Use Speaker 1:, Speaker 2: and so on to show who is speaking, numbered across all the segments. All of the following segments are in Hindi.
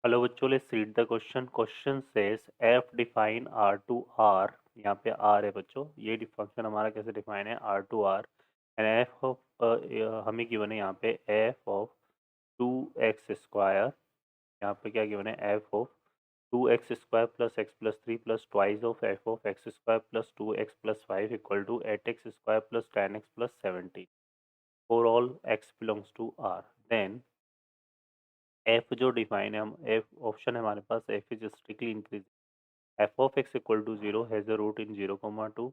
Speaker 1: हेलो बच्चों, let's read the question. Question says f define R to R. यहाँ पे आर है बच्चों, ये फंक्शन हमारा कैसे डिफाइन है R to R. And f of हमें गिवन है यहाँ पे f of two x square. यहाँ पे क्या गिवन है f of two x square plus x plus three plus twice of f of x square plus two x plus five equal to eight x square plus ten x plus 17 for all x belongs to R. Then f जो डिफाइन है, हम एफ ऑप्शन है हमारे पास, F is strictly increase f of x equal to 0 has a root in 0 comma 2.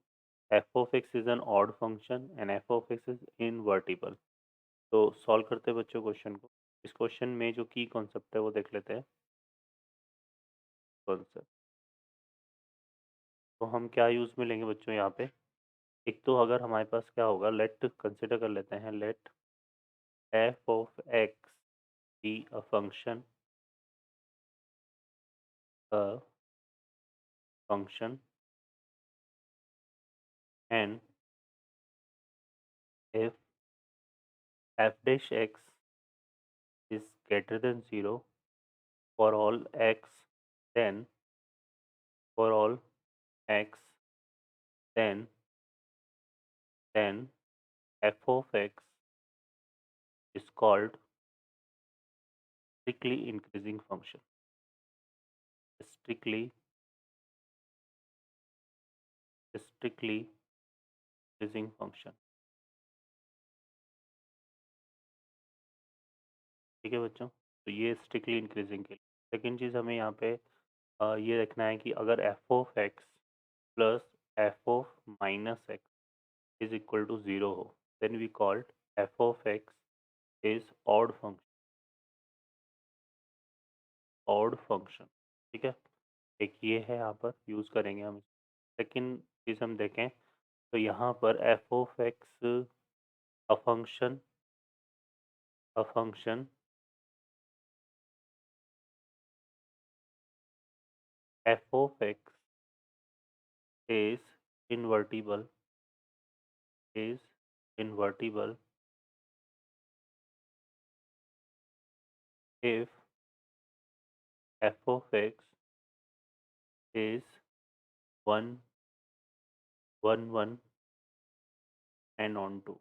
Speaker 1: f of x is an odd function and f of x is invertible. तो सॉल्व करते हैं बच्चों क्वेश्चन को। इस क्वेश्चन में जो की कॉन्सेप्ट है वो देख लेते हैं। कॉन्सेप्ट तो हम क्या यूज़ में लेंगे बच्चों यहाँ पे। एक तो अगर हमारे पास क्या होगा, लेट कंसिडर कर लेते हैं, late f of x be a function, a function and if f dash x is greater than 0 for all x, then for all x, then f of x is called strictly increasing function. Strictly increasing function। ठीक है बच्चों, तो ये स्ट्रिक्टली इंक्रीजिंग के लिए। सेकेंड चीज़ हमें यहाँ पे ये रखना है कि अगर f of x plus f of minus x is equal to zero हो, then we called f of x is odd function. ठीक है, एक ये है, यहाँ पर यूज़ करेंगे हम। सेकेंड चीज़ हम देखें तो यहाँ पर f of x a function a function f of x is invertible is invertible if f of x is 1 1 1 and on 2।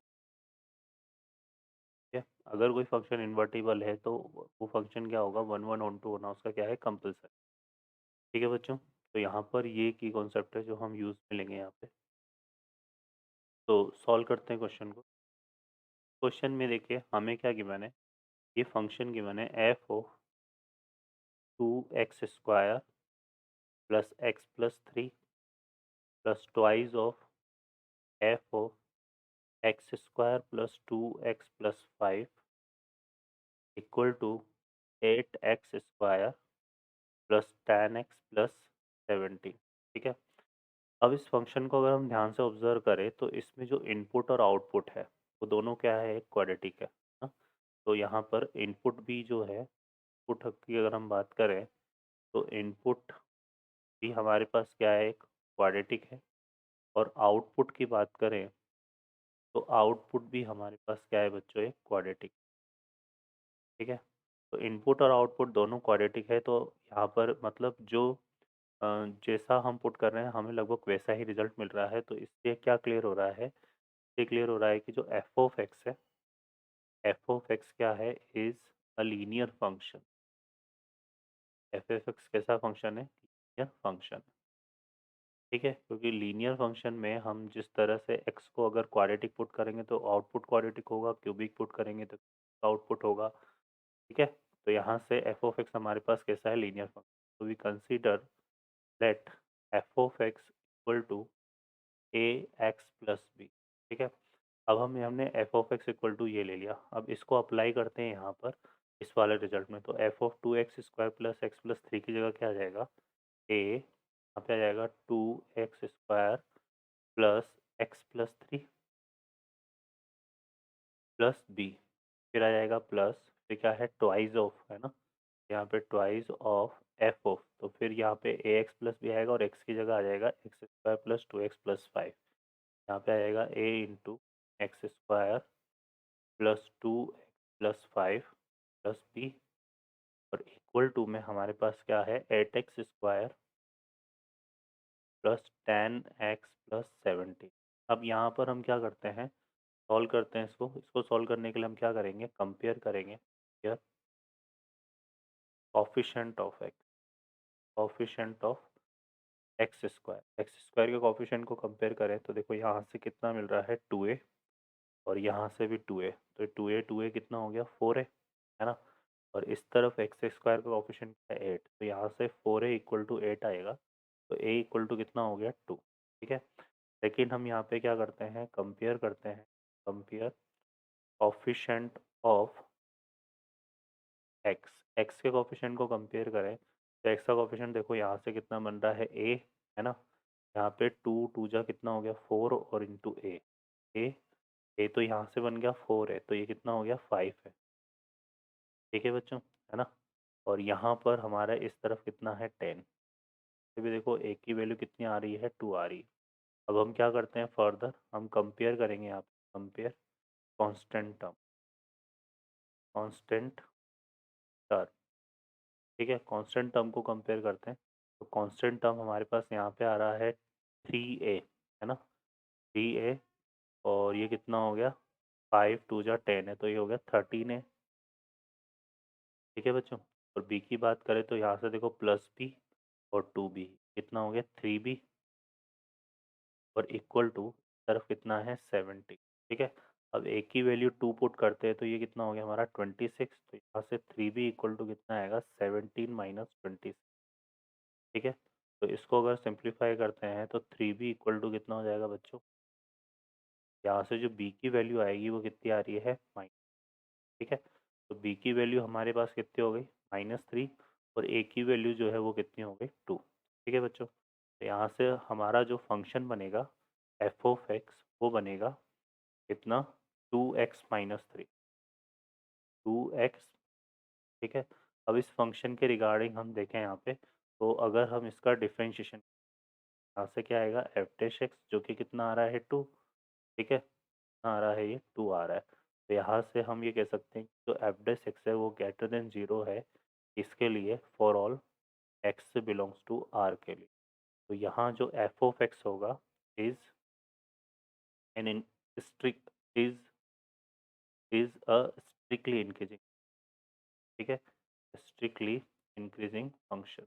Speaker 1: ठीक है, अगर कोई फंक्शन इन्वर्टिबल है तो वो फंक्शन क्या होगा, 1 1 ऑन 2 होना उसका क्या है, कंपल्सरी। ठीक है बच्चों, तो यहाँ पर ये की कॉन्सेप्ट है जो हम यूज़ में लेंगे यहाँ पे। तो सॉल्व करते हैं क्वेश्चन को। क्वेश्चन में देखिए हमें क्या गिवन है, ये फंक्शन गिवन है f of two x square plus x plus three plus twice of f of x square plus two x plus five equal to eight x square plus ten x plus 17। ठीक है, अब इस फंक्शन को अगर हम ध्यान से ऑब्जर्व करें तो इसमें जो इनपुट और आउटपुट है वो दोनों क्या है, क्वाड्रेटिक है ना? तो यहाँ पर इनपुट भी जो है, इनपुट की अगर हम बात करें तो इनपुट भी हमारे पास क्या है, एक क्वाड्रेटिक है। और आउटपुट की बात करें तो आउटपुट भी हमारे पास क्या है बच्चों, एक क्वाड्रेटिक। ठीक है, तो इनपुट और आउटपुट दोनों क्वाड्रेटिक है, तो यहाँ पर मतलब जो अ, जैसा हम पुट कर रहे हैं हमें लगभग वैसा ही रिजल्ट मिल रहा है। तो इससे क्या क्लियर हो रहा है, ये क्लियर हो रहा है कि जो एफ ऑफ एक्स है, एफ ऑफ एक्स क्या है, is a linear function. F of x कैसा फंक्शन है, लीनियर फंक्शन। ठीक है, क्योंकि लीनियर फंक्शन में हम जिस तरह से एक्स को अगर क्वाड्रेटिक पुट करेंगे तो आउटपुट क्वाड्रेटिक होगा, क्यूबिक पुट करेंगे तो आउटपुट होगा। ठीक है, तो यहाँ से एफ ऑफ एक्स हमारे पास कैसा है, लीनियर फंक्शन। तो we consider that f of x equal to a x plus b. ठीक है, अब हमने f of x equal to ये ले लिया, अब इसको अप्लाई करते हैं यहाँ पर इस वाले रिजल्ट में। तो f of two x square plus x plus three की जगह क्या आ जाएगा, ए यहाँ पे आ जाएगा two x square plus x plus three plus b, फिर आ जाएगा प्लस, फिर क्या है, ट्वाइस ऑफ है ना, यहाँ पे ट्वाइस ऑफ एफ ऑफ, तो फिर यहाँ पे ए एक्स प्लस भी आएगा और एक्स की जगह आ जाएगा x square plus two x plus five. यहाँ पे आ जाएगा a into x square plus two x plus five plus b और इक्वल टू में हमारे पास क्या है 8x² प्लस 10x+17। अब यहाँ पर हम क्या करते हैं, सॉल्व करते हैं इसको सॉल्व करने के लिए हम क्या करेंगे, कंपेयर करेंगे here coefficient of x, coefficient of x square के कॉफिशिएंट को कंपेयर करें तो देखो यहाँ से कितना मिल रहा है 2a, और यहाँ से भी 2a, तो 2a कितना हो गया 4a, है ना। और इस तरफ x² का कॉफिशिएंट क्या है 8, तो यहाँ से 4a इक्वल टू 8 आएगा, तो a इक्वल टू कितना हो गया 2। ठीक है, लेकिन हम यहाँ पे क्या करते हैं, कंपेयर करते हैं, कंपेयर कॉफिशिएंट ऑफ एक्स के कॉफिशिएंट को कंपेयर करें तो एक्स का कॉफिशिएंट देखो यहाँ से कितना बन रहा है ए, है ना। यहाँ पे 2 जा कितना हो गया 4, और इंटू ए ए तो यहाँ से बन गया 4 है, तो ये कितना हो गया 5 है। ठीक है बच्चों, है ना। और यहाँ पर हमारा इस तरफ कितना है 10, तो भी देखो ए की वैल्यू कितनी आ रही है 2 आ रही है। अब हम क्या करते हैं, फर्दर हम कंपेयर करेंगे यहाँ पे, compare constant term, constant term. ठीक है, कांस्टेंट टर्म को कंपेयर करते हैं, तो कांस्टेंट टर्म हमारे पास यहाँ पे आ रहा है 3a, है ना, 3a, और ये कितना हो गया 5 2 जा 10 है, तो ये हो गया 13a। ठीक है बच्चों, और b की बात करें तो यहाँ से देखो प्लस b और 2b कितना हो गया 3b, और इक्वल टू तरफ कितना है 70। ठीक है, अब a की वैल्यू 2 पुट करते हैं तो ये कितना हो गया हमारा 26, तो यहाँ से 3b इक्वल टू कितना आएगा 17 माइनस 26। ठीक है, तो इसको अगर सिंप्लीफाई करते हैं तो 3b इक्वल टू कितना हो जाएगा बच्चों, यहाँ से जो b की वैल्यू आएगी वो कितनी आ रही है माइनस। ठीक है, तो b की वैल्यू हमारे पास कितनी हो गई -3, और a की वैल्यू जो है वो कितनी हो गई 2। ठीक है बच्चों, तो यहाँ से हमारा जो फंक्शन बनेगा एफ ऑफ एक्स वो बनेगा कितना 2x-3, 2x। ठीक है, अब इस फंक्शन के रिगार्डिंग हम देखें यहाँ पे, तो अगर हम इसका डिफ्रेंशिएशन, यहाँ से क्या आएगा एफ डैश एक्स जो कि कितना आ रहा है 2। ठीक है, कितना आ रहा है, ये 2 आ रहा है, तो यहाँ से हम ये कह सकते हैं कि जो एफ डैश एक्स है वो ग्रेटर देन 0 है, इसके लिए for all x belongs to R के लिए। तो यहाँ जो एफ ऑफ एक्स होगा is an in strict is a strictly increasing. ठीक है, स्ट्रिक्टली इंक्रीजिंग फंक्शन,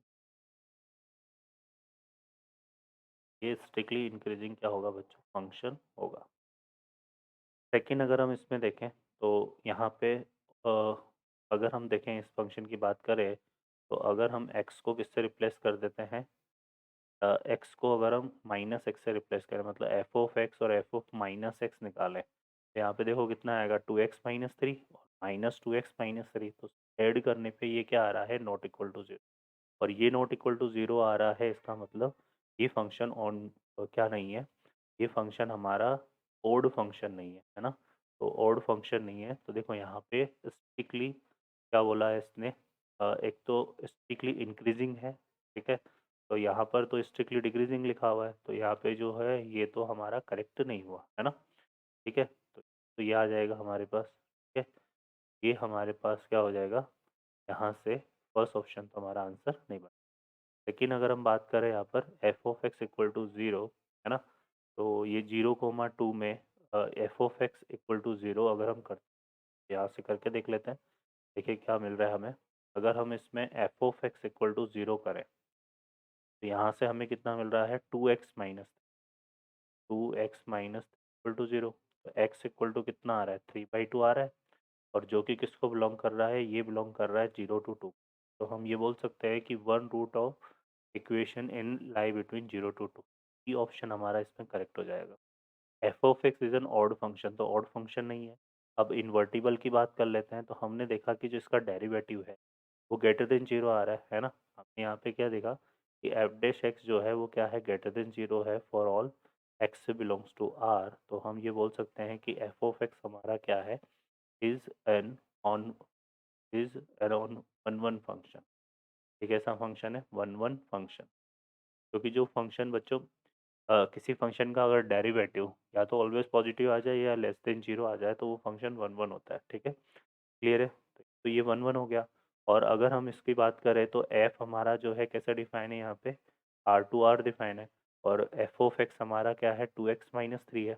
Speaker 1: ये स्ट्रिक्टली इंक्रीजिंग क्या होगा बच्चों, फंक्शन होगा। सेकंड अगर हम इसमें देखें तो यहाँ पे अगर हम देखें इस फंक्शन की बात करें, तो अगर हम x को किससे रिप्लेस कर देते हैं, x को अगर हम -x से रिप्लेस करें, मतलब एफ ऑफ एक्स और एफ ऑफ -x निकालें, तो यहाँ पे देखो कितना आएगा 2x-3 और -2x-3, तो ऐड करने पे ये क्या आ रहा है नॉट इक्वल टू 0, और ये नॉट इक्वल टू 0 आ रहा है, इसका मतलब ये फंक्शन ऑन क्या नहीं है, ये फंक्शन हमारा ओड फंक्शन नहीं है ना। तो ओड फंक्शन नहीं है, तो देखो यहाँ पे स्ट्रिक्टली क्या बोला है इसने, एक तो स्ट्रिक्टली इंक्रीजिंग है। ठीक है, तो यहाँ पर तो स्ट्रिक्टली डिक्रीजिंग लिखा हुआ है, तो यहाँ पे जो है ये तो हमारा करेक्ट नहीं हुआ है ना। ठीक है, तो ये आ जाएगा हमारे पास। ठीक है, ये हमारे पास क्या हो जाएगा, यहाँ से फर्स्ट ऑप्शन तो हमारा आंसर नहीं बना। लेकिन अगर हम बात करें यहाँ पर f of x equal to 0, है ना, तो ये 0,2 में f of x equal to 0 अगर हम करते हैं, यहाँ से करके देख लेते हैं, देखिए क्या मिल रहा है हमें। अगर हम इसमें f of x equal to 0 करें तो यहाँ से हमें कितना मिल रहा है 2x इक्वल टू 0, तो x इक्वल टू कितना आ रहा है 3/2 आ रहा है, और जो कि किसको बिलोंग कर रहा है, ये बिलोंग कर रहा है 0 to 2। तो हम ये बोल सकते हैं कि one root of equation in lie between 0 to 2, ये ऑप्शन हमारा इसमें करेक्ट हो जाएगा। F of x is an odd function, तो ऑड फंक्शन नहीं है। अब इन्वर्टिबल की बात कर लेते हैं, तो हमने देखा कि जो इसका डेरिवेटिव है वो ग्रेटर देन 0 आ रहा है ना। हमने यहाँ पे क्या देखा कि एफ डैश एक्स जो है वो क्या है, ग्रेटर देन 0 है for all x belongs to R. तो हम ये बोल सकते हैं कि एफ ऑफ एक्स हमारा क्या है, is an on is an on one one function. एक ऐसा फंक्शन है वन वन फंक्शन, क्योंकि जो फंक्शन बच्चों किसी फंक्शन का अगर डेरिवेटिव या तो ऑलवेज पॉजिटिव आ जाए या लेस देन 0 आ जाए तो वो फंक्शन वन वन होता है। ठीक है, क्लियर है, तो ये वन वन हो गया। और अगर हम इसकी बात करें तो एफ हमारा जो है कैसे डिफाइन है यहाँ पे, आर टू आर डिफाइन है, और एफ ऑफ एक्स हमारा क्या है, 2x-3 है।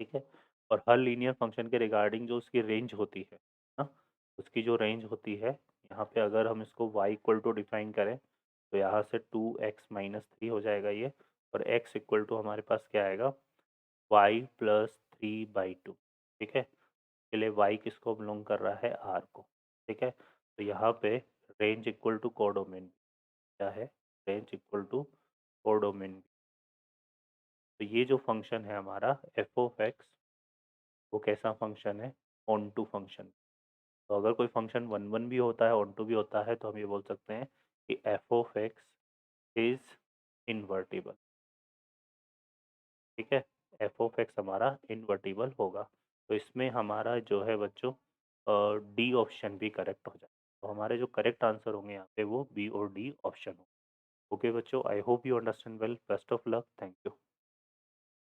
Speaker 1: ठीक है, और हर लीनियर फंक्शन के रिगार्डिंग जो उसकी रेंज होती है ना, उसकी जो रेंज होती है, यहाँ पे अगर हम इसको y इक्वल टू डिफाइन करें तो यहाँ से 2x-3 हो जाएगा ये, और x इक्वल टू हमारे पास क्या आएगा, y+3/2। ठीक है, के लिए y किसको बिलोंग कर रहा है, r को। ठीक है, तो यहाँ पे रेंज इक्वल टू कोडोमेन क्या है, रेंज इक्वल टू कोडोमेन। तो ये जो फंक्शन है हमारा एफ ऑफ एक्स, वो कैसा फंक्शन है, ऑन टू फंक्शन। तो अगर कोई फंक्शन वन वन भी होता है, ऑन टू भी होता है, तो हम ये बोल सकते हैं कि F of x is invertible. ठीक है, एफ ऑफ एक्स हमारा इन्वर्टिबल होगा। तो इसमें हमारा जो है बच्चों डी ऑप्शन भी करेक्ट हो जाए। तो हमारे जो करेक्ट आंसर होंगे यहाँ पे वो बी और डी ऑप्शन हो। ओके बच्चों, I hope you understand well, best of luck, thank you.